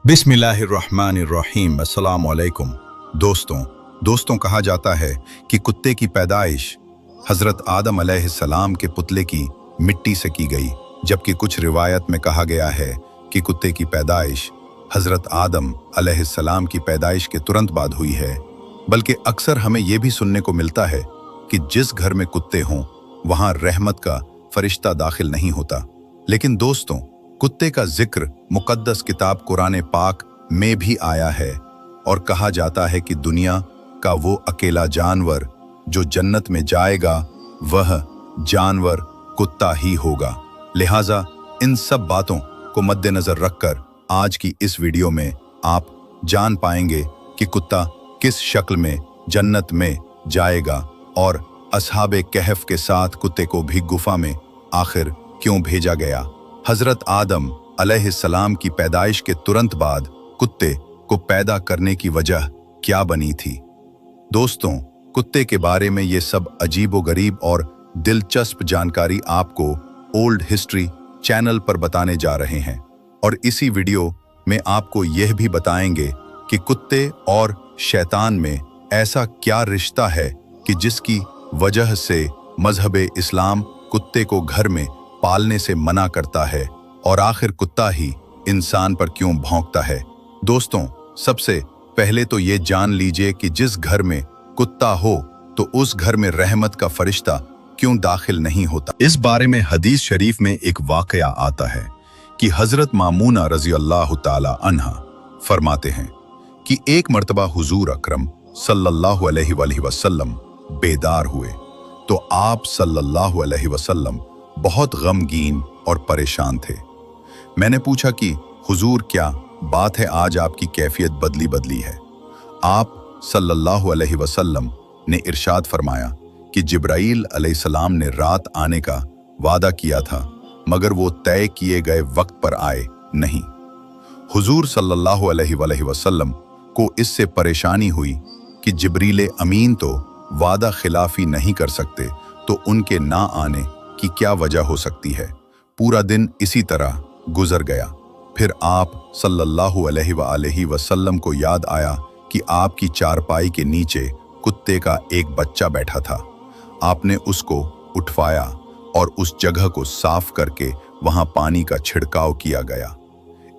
बिस्मिल्लाहिर्रहमानिर्रहीम। अस्सलाम वालेकुम। दोस्तों कहा जाता है कि कुत्ते की पैदाइश हज़रत आदम अलैहिस्सलाम के पुतले की मिट्टी से की गई, जबकि कुछ रिवायत में कहा गया है कि कुत्ते की पैदाइश हज़रत आदम अलैहिस्सलाम की पैदाइश के तुरंत बाद हुई है। बल्कि अक्सर हमें यह भी सुनने को मिलता है कि जिस घर में कुत्ते हों वहाँ रहमत का फरिश्ता दाखिल नहीं होता। लेकिन दोस्तों, कुत्ते का जिक्र मुकद्दस किताब कुरान पाक में भी आया है और कहा जाता है कि दुनिया का वो अकेला जानवर जो जन्नत में जाएगा वह जानवर कुत्ता ही होगा। लिहाजा इन सब बातों को मद्देनजर रखकर आज की इस वीडियो में आप जान पाएंगे कि कुत्ता किस शक्ल में जन्नत में जाएगा और असहाबे कहफ के साथ कुत्ते को भी गुफा में आखिर क्यों भेजा गया। हजरत आदम अलैहिस्सलाम की पैदाइश के तुरंत बाद कुत्ते को पैदा करने की वजह क्या बनी थी। दोस्तों, कुत्ते के बारे में ये सब अजीबोगरीब और दिलचस्प जानकारी आपको ओल्ड हिस्ट्री चैनल पर बताने जा रहे हैं और इसी वीडियो में आपको यह भी बताएंगे कि कुत्ते और शैतान में ऐसा क्या रिश्ता है कि जिसकी वजह से मजहब इस्लाम कुत्ते को घर में पालने से मना करता है और आखिर कुत्ता ही इंसान पर क्यों भौंकता है। दोस्तों, सबसे पहले तो ये जान लीजिए कि जिस घर में कुत्ता हो तो उस घर में रहमत का फरिश्ता क्यों दाखिल नहीं होता। इस बारे में हदीस शरीफ में एक वाकया आता है कि हजरत मामूना रजी अल्लाह ताला अन्हा फरमाते हैं कि एक मर्तबा हुजूर अकरम सल्लल्लाहु अलैहि वसल्लम बेदार हुए तो आप सल्लल्लाहु अलैहि वसल्लम बहुत गमगीन और परेशान थे। मैंने पूछा कि हुजूर, क्या बात है, आज आपकी कैफियत बदली है। आप सल्लल्लाहु अलैहि वसल्लम ने इरशाद फरमाया कि जिब्राईल अलैहिस्सलाम ने रात आने का वादा किया था मगर वो तय किए गए वक्त पर आए नहीं। हुजूर सल्लल्लाहु अलैहि वसल्लम को इससे परेशानी हुई कि जिब्रील अमीन तो वादा खिलाफी नहीं कर सकते, तो उनके ना आने की क्या वजह हो सकती है। पूरा दिन इसी तरह गुजर गया। फिर आप सल्लल्लाहु अलैहि वसल्लम को याद आया कि आपकी चारपाई के नीचे कुत्ते का एक बच्चा बैठा था। आपने उसको उठवाया और उस जगह को साफ करके वहां पानी का छिड़काव किया गया।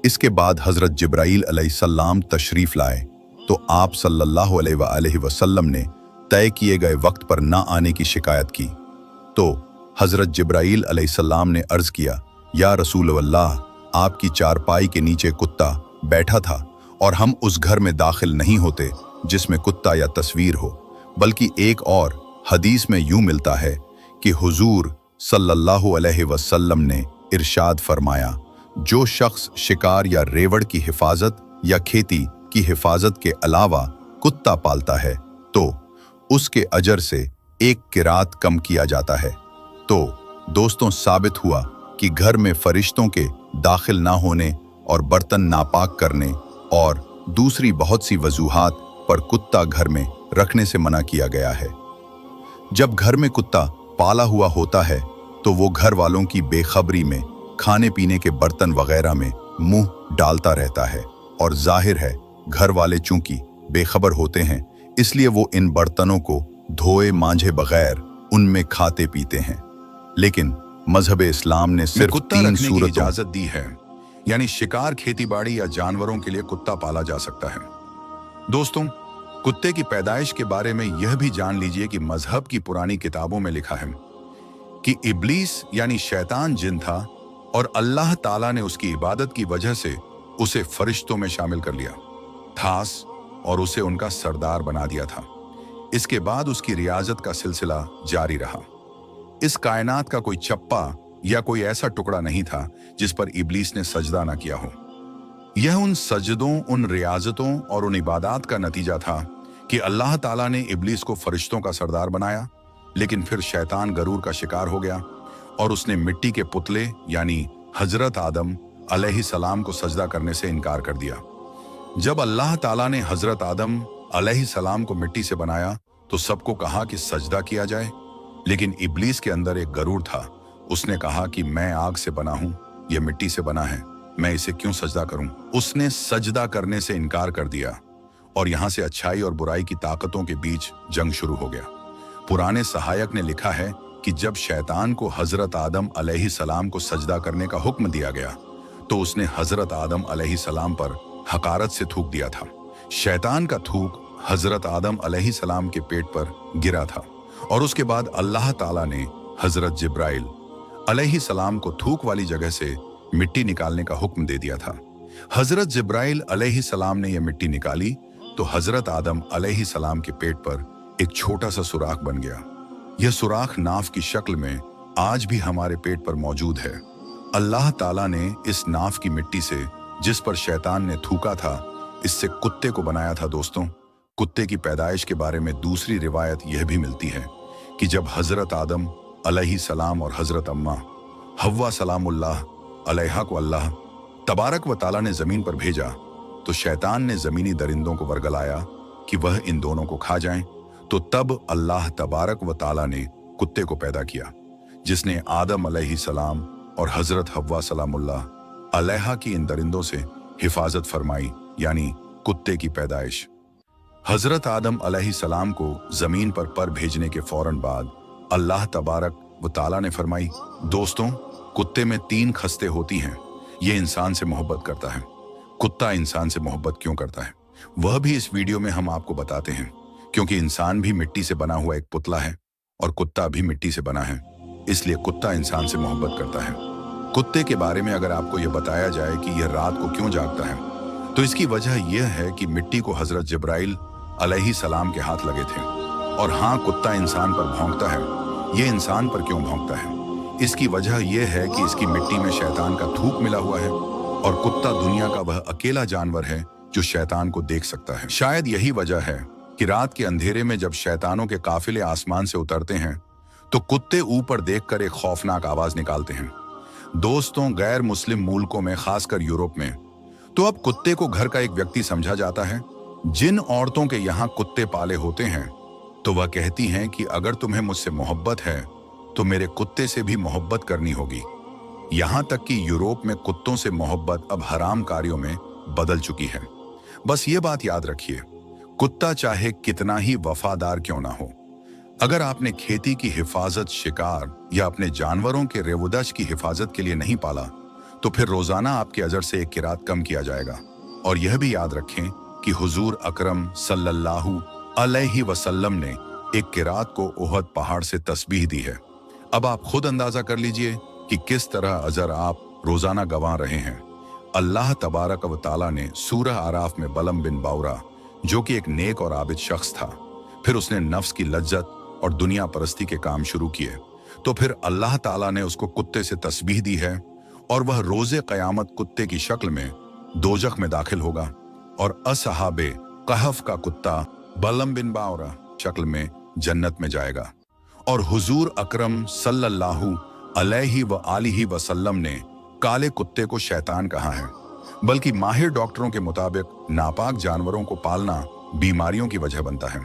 इसके बाद हजरत जिब्राईल अलैहिस्सलाम तशरीफ लाए तो आप सल्लल्लाहु अलैहि वसल्लम ने तय किए गए वक्त पर ना आने की शिकायत की। तो हजरत जिब्राईल अलैहिस्सलाम ने अर्ज किया, या रसूल अल्लाह, आपकी चारपाई के नीचे कुत्ता बैठा था और हम उस घर में दाखिल नहीं होते जिसमें कुत्ता या तस्वीर हो। बल्कि एक और हदीस में यूं मिलता है कि हुजूर सल्लल्लाहु अलैहि वसल्लम ने इरशाद फरमाया, जो शख्स शिकार या रेवड़ की हिफाजत या खेती की हिफाजत के अलावा कुत्ता पालता है तो उसके अजर से एक किरात कम किया जाता है। तो दोस्तों, साबित हुआ कि घर में फरिश्तों के दाखिल ना होने और बर्तन नापाक करने और दूसरी बहुत सी वजूहात पर कुत्ता घर में रखने से मना किया गया है। जब घर में कुत्ता पाला हुआ होता है तो वो घर वालों की बेखबरी में खाने पीने के बर्तन वगैरह में मुंह डालता रहता है और जाहिर है घर वाले चूंकि बेखबर होते हैं इसलिए वो इन बर्तनों को धोए मांझे बगैर उनमें खाते पीते हैं। लेकिन मजहब इस्लाम ने सिर्फ कुत्ता 3 रखने की सूरतों इजाजत दी है, यानी शिकार, खेतीबाड़ी या जानवरों के लिए कुत्ता पाला जा सकता है। दोस्तों, कुत्ते की पैदाइश के बारे में यह भी जान लीजिए कि मजहब की पुरानी किताबों में लिखा है कि इब्लीस यानी शैतान जिन था और अल्लाह ताला ने उसकी इबादत की वजह से उसे फरिश्तों में शामिल कर लिया था और उसे उनका सरदार बना दिया था। इसके बाद उसकी रियाजत का सिलसिला जारी रहा। इस कायनात का कोई चप्पा या कोई ऐसा टुकड़ा नहीं था जिस पर इब्लीस ने सजदा ना किया हो। यह उन सजदों, उन रियाजतों और उन इबादत का नतीजा था कि अल्लाह ताला ने इब्लीस को फरिश्तों का सरदार बनाया। लेकिन फिर शैतान गरूर का शिकार हो गया और उसने मिट्टी के पुतले यानी हजरत आदम अलैहिस्सलाम को सजदा करने से इनकार कर दिया। जब अल्लाह ताला ने हजरत आदम अलैहिस्सलाम को मिट्टी से बनाया तो सबको कहा कि सजदा किया जाए, लेकिन इब्लीस के अंदर एक गरूर था। उसने कहा कि मैं आग से बना हूं, यह मिट्टी से बना है। मैं इसे क्यों सजदा करूं? उसने सजदा करने से इनकार कर दिया और यहां से अच्छाई और बुराई की ताकतों के बीच जंग शुरू हो गया। पुराने सहायक ने लिखा है कि जब शैतान को हजरत आदम अलैहिस्सलाम को सजदा करने का हुक्म दिया गया तो उसने हजरत आदम अलैहिस्सलाम पर हकारत से थूक दिया था। शैतान का थूक हजरत आदम अलैहिस्सलाम के पेट पर गिरा था और उसके बाद अल्लाह ताला ने हजरत जिब्राइल अलैहिस्सलाम को थूक वाली जगह से मिट्टी निकालने का हुक्म दे दिया था। हजरत जिब्राइल अलैहिस्सलाम ने यह मिट्टी निकाली तो हजरत आदम अलैहिस्सलाम के पेट पर एक छोटा सा सुराख बन गया। यह सुराख नाव की शक्ल में आज भी हमारे पेट पर मौजूद है। अल्लाह ताला ने इस नाव की मिट्टी से जिस पर शैतान ने थूका था, इससे कुत्ते को बनाया था। दोस्तों, कुत्ते की पैदाइश के बारे में दूसरी रिवायत यह भी मिलती है कि जब हजरत आदम अलैहिस्सलाम और हजरत अम्मा हव्वा सलामुल्लाह अलैहा को अल्लाह तबारक व ताला ने जमीन पर भेजा तो शैतान ने जमीनी दरिंदों को वर्गलाया कि वह इन दोनों को खा जाएं। तो तब अल्लाह तबारक व ताला ने कुत्ते को पैदा किया, जिसने आदम अलैहिस्सलाम और हजरत हव्वा सलामुल्लाह अलैहा की इन दरिंदों से हिफाजत फरमाई, यानी कुत्ते की पैदाइश। हजरत आदम अलैहिस्सलाम को जमीन पर भेजने के फौरन बाद अल्लाह तबारक व ताला ने फरमाई, दोस्तों, कुत्ते में 3 खस्ते होती हैं। ये इंसान से मोहब्बत करता है। कुत्ता इंसान से मोहब्बत क्यों करता है, वह भी इस वीडियो में हम आपको बताते हैं, क्योंकि इंसान भी मिट्टी से बना हुआ एक पुतला है और कुत्ता भी मिट्टी से बना है, इसलिए कुत्ता इंसान से मोहब्बत करता है। कुत्ते के बारे में अगर आपको यह बताया जाए कि यह रात को क्यों जागता है, तो इसकी वजह यह है कि मिट्टी को हजरत जिब्राइल अलैहिस्सलाम के हाथ लगे थे। और हाँ, कुत्ता इंसान पर भौंकता है। यह इंसान पर क्यों भौंकता है? इसकी वजह यह है कि इसकी मिट्टी में शैतान का थूक मिला हुआ है और कुत्ता दुनिया का वह अकेला जानवर है जो शैतान को देख सकता है। शायद यही वजह है कि रात के अंधेरे में जब शैतानों के काफिले आसमान से उतरते हैं तो कुत्ते ऊपर देखकर एक खौफनाक आवाज निकालते हैं। दोस्तों, गैर मुस्लिम मुल्कों में, खासकर यूरोप में, तो अब कुत्ते को घर का एक व्यक्ति समझा जाता है। जिन औरतों के यहाँ कुत्ते पाले होते हैं तो वह कहती हैं कि अगर तुम्हें मुझसे मोहब्बत है तो मेरे कुत्ते से भी मोहब्बत करनी होगी। यहां तक कि यूरोप में कुत्तों से मोहब्बत अब हराम कार्यों में बदल चुकी है। बस ये बात याद रखिए, कुत्ता चाहे कितना ही वफादार क्यों ना हो, अगर आपने खेती की हिफाजत, शिकार या अपने जानवरों के रेवदश की हिफाजत के लिए नहीं पाला तो फिर रोजाना आपके अजर से एक किरात कम किया जाएगा। और यह भी याद रखें कि हुजूर अकरम सल्लल्लाहु अलैहि वसल्लम ने एक किरात को उहद पहाड़ से तस्बीह दी है। अब आप खुद अंदाजा कर लीजिए कि किस तरह अजर आप रोजाना गंवा रहे हैं। अल्लाह तबारक व ताला ने सूरह आराफ में बलम बिन बाउरा, जो कि एक नेक और आबिद शख्स था, फिर उसने नफ्स की लज्जत और दुनिया परस्ती के काम शुरू किए, तो फिर अल्लाह ताला ने उसको कुत्ते से तस्बीह दी है और वह रोजे क़यामत कुत्ते की शक्ल में दोजख में दाखिल होगा और असहाबे कहफ का कुत्ता बलम बिन बाउरा शक्ल में जन्नत में जाएगा। और हुजूर अकरम सल्लल्लाहु अलैहि व आलिहि वसल्लम ने काले कुत्ते को शैतान कहा है, बल्कि माहिर डॉक्टरों के मुताबिक नापाक जानवरों को पालना बीमारियों की वजह बनता है।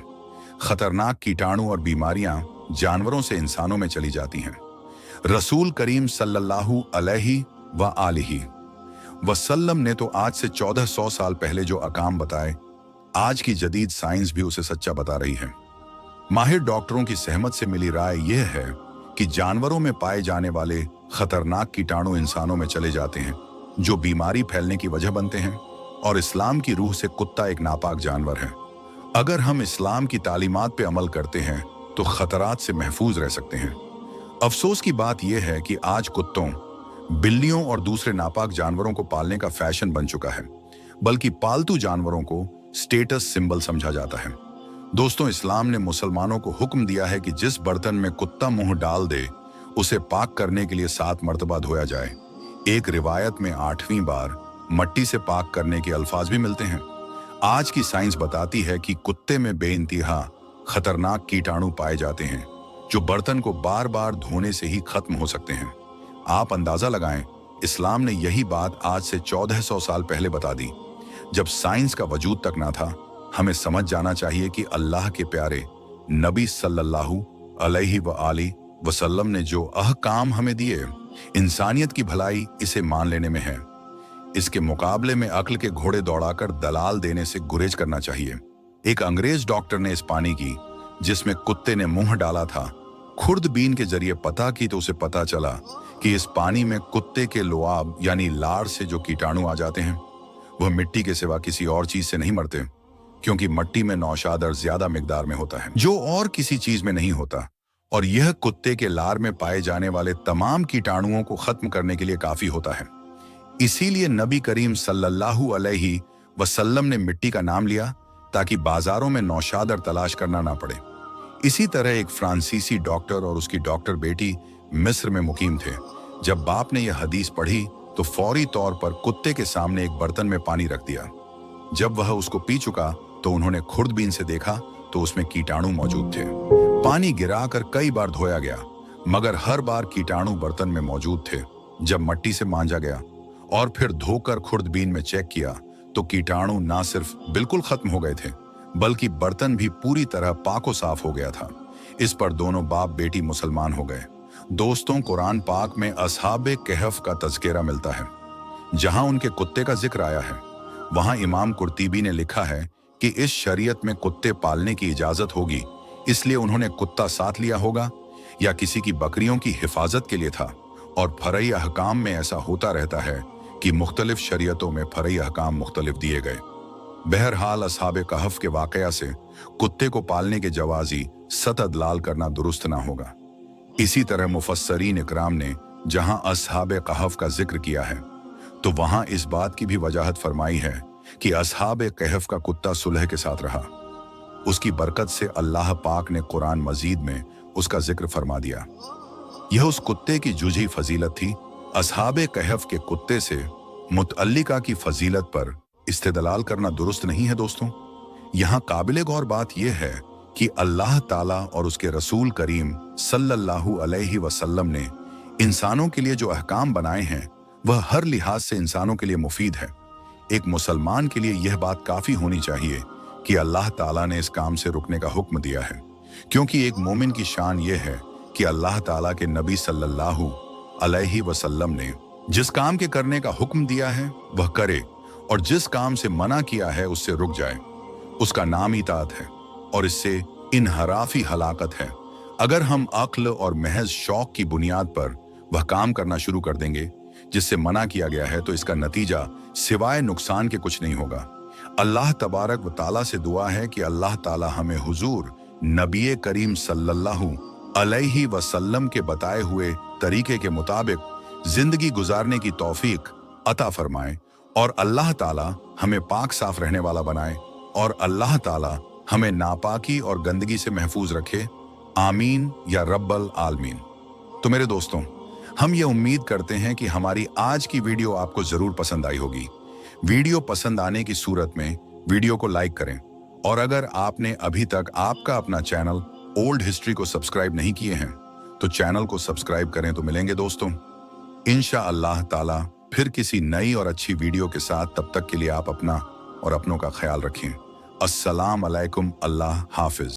खतरनाक कीटाणु और बीमारियां जानवरों से इंसानों में चली जाती हैं। रसूल करीम सल्लल्लाहु अलैहि व आलिहि वसल्लम ने तो आज से 1400 साल पहले जो अकाम बताए, आज की जदीद साइंस भी उसे सच्चा बता रही है। माहिर डॉक्टरों की सहमत से मिली राय यह है कि जानवरों में पाए जाने वाले खतरनाक कीटाणु इंसानों में चले जाते हैं, जो बीमारी फैलने की वजह बनते हैं। और इस्लाम की रूह से कुत्ता एक नापाक जानवर है। अगर हम इस्लाम की तालीमात पे अमल करते हैं तो खतरात से महफूज रह सकते हैं। अफसोस की बात यह है कि आज कुत्तों, बिल्लियों और दूसरे नापाक जानवरों को पालने का फैशन बन चुका है, बल्कि पालतू जानवरों को स्टेटस सिंबल समझा जाता है। दोस्तों, इस्लाम ने मुसलमानों को हुक्म दिया है कि जिस बर्तन में कुत्ता मुंह डाल दे उसे पाक करने के लिए 7 मर्तबा धोया जाए। एक रिवायत में 8वीं बार मट्टी से पाक करने के अल्फाज भी मिलते हैं। आज की साइंस बताती है कि कुत्ते में बेइंतहा खतरनाक कीटाणु पाए जाते हैं, जो बर्तन को बार बार धोने से ही खत्म हो सकते हैं। आप अंदाजा लगाएं, इस्लाम ने यही बात आज से 1400 साल पहले बता दी, जब साइंस का वजूद तक ना था। हमें समझ जाना चाहिए कि अल्लाह के प्यारे नबी सल्लल्लाहु अलैहि व आलिहि वसल्लम ने जो अहकाम हमें दिए, इंसानियत की भलाई इसे मान लेने में है। इसके मुकाबले में अक्ल के घोड़े दौड़ाकर दलाल देने से गुरेज करना चाहिए। एक अंग्रेज डॉक्टर ने इस पानी की, जिसमें कुत्ते ने मुंह डाला था, खुर्दबीन के जरिए पता की तो उसे पता चला कि इस पानी में कुत्ते के लुआब यानी लार से जो कीटाणु आ जाते हैं वह मिट्टी के सिवा किसी और चीज से नहीं मरते, क्योंकि मिट्टी में नौशादर ज्यादा मिकदार में होता है जो और किसी चीज में नहीं होता, और यह कुत्ते के लार में पाए जाने वाले तमाम कीटाणुओं को खत्म करने के लिए काफी होता है। इसीलिए नबी करीम सल्लल्लाहु अलैहि वसल्लम ने मिट्टी का नाम लिया ताकि बाजारों में नौशादर तलाश करना ना पड़े। इसी तरह एक फ्रांसीसी डॉक्टर और उसकी डॉक्टर बेटी मिस्र में मुकीम थे। जब बाप ने यह हदीस पढ़ी तो फौरी तौर पर कुत्ते के सामने एक बर्तन में पानी रख दिया। जब वह उसको पी चुका तो उन्होंने खुर्दबीन से देखा तो उसमें कीटाणु मौजूद थे। पानी गिराकर कई बार धोया गया, मगर हर बार कीटाणु बर्तन में मौजूद थे। जब मिट्टी से मांजा गया और फिर धोकर खुर्दबीन में चेक किया तो कीटाणु ना सिर्फ बिल्कुल खत्म हो गए थे, बल्कि बर्तन भी पूरी तरह पाको साफ हो गया था। इस पर दोनों बाप बेटी मुसलमान हो गए। दोस्तों, कुरान पाक में असहाबे कहफ का तज़किरा मिलता है। जहां उनके कुत्ते का जिक्र आया है, वहां इमाम कुर्तीबी ने लिखा है कि इस शरीयत में कुत्ते पालने की इजाजत होगी, इसलिए उन्होंने कुत्ता साथ लिया होगा, या किसी की बकरियों की हिफाजत के लिए था। और फरई अहकाम में ऐसा होता रहता है कि मुख्तलिफ शरीयतों में फरई अहकाम मुख्तलिफ दिए गए। बहरहाल असहाबे कहफ के वाकया से कुत्ते को पालने के जवाजी सतदलाल करना दुरुस्त ना होगा। इसी तरह मुफस्सरीन इकराम ने जहां असहाबे कहफ का जिक्र किया है तो वहां इस बात की भी वजाहत फरमाई है कि असहाबे कहफ का कुत्ता सुलह के साथ रहा। उसकी बरकत से अल्लाह पाक ने कुरान मजीद में उसका जिक्र फरमा दिया। यह उस कुत्ते की जुझी फजीलत थी। असहाबे कहफ के कुत्ते से मुतअल्लिका की फजीलत पर इस्तेदलाल करना दुरुस्त नहीं है। दोस्तों, यहाँ काबिल गौर बात यह है कि अल्लाह ताला और उसके रसूल करीम सल्लल्लाहु अलैहि वसल्लम ने इंसानों के लिए जो अहकाम बनाए हैं वह हर लिहाज से इंसानों के लिए मुफीद है। एक मुसलमान के लिए यह बात काफी होनी चाहिए कि अल्लाह ताला ने इस काम से रुकने का हुक्म दिया है, क्योंकि एक मोमिन की शान यह है कि अल्लाह ताला के नबी सल्लल्लाहु अलैहि वसल्लम ने जिस काम के करने का हुक्म दिया है वह करे, और जिस काम से मना किया है उससे रुक जाए। उसका नाम इताअत है और इससे इनहराफी हलाकत है। अगर हम अक्ल और महज शौक की बुनियाद पर वह काम करना शुरू कर देंगे जिससे मना किया गया है तो इसका नतीजा सिवाय नुकसान के कुछ नहीं होगा। अल्लाह तबारक व ताला से दुआ है कि अल्लाह ताला हमें हुजूर नबी करीम सल्लल्लाहु अलैहि वसल्लम के बताए हुए तरीके के मुताबिक जिंदगी गुजारने की तौफीक अता फरमाए, और अल्लाह ताला हमें पाक साफ रहने वाला बनाए, और अल्लाह ताला हमें नापाकी और गंदगी से महफूज रखे। आमीन या रब्बल आलमीन। तो मेरे दोस्तों, हम ये उम्मीद करते हैं कि हमारी आज की वीडियो आपको जरूर पसंद आई होगी। वीडियो पसंद आने की सूरत में वीडियो को लाइक करें, और अगर आपने अभी तक आपका अपना चैनल ओल्ड हिस्ट्री को सब्सक्राइब नहीं किए हैं तो चैनल को सब्सक्राइब करें। तो मिलेंगे दोस्तों इंशाअल्लाह ताला फिर किसी नई और अच्छी वीडियो के साथ। तब तक के लिए आप अपना और अपनों का ख्याल रखें। अस्सलाम अलैकुम। अल्लाह हाफिज।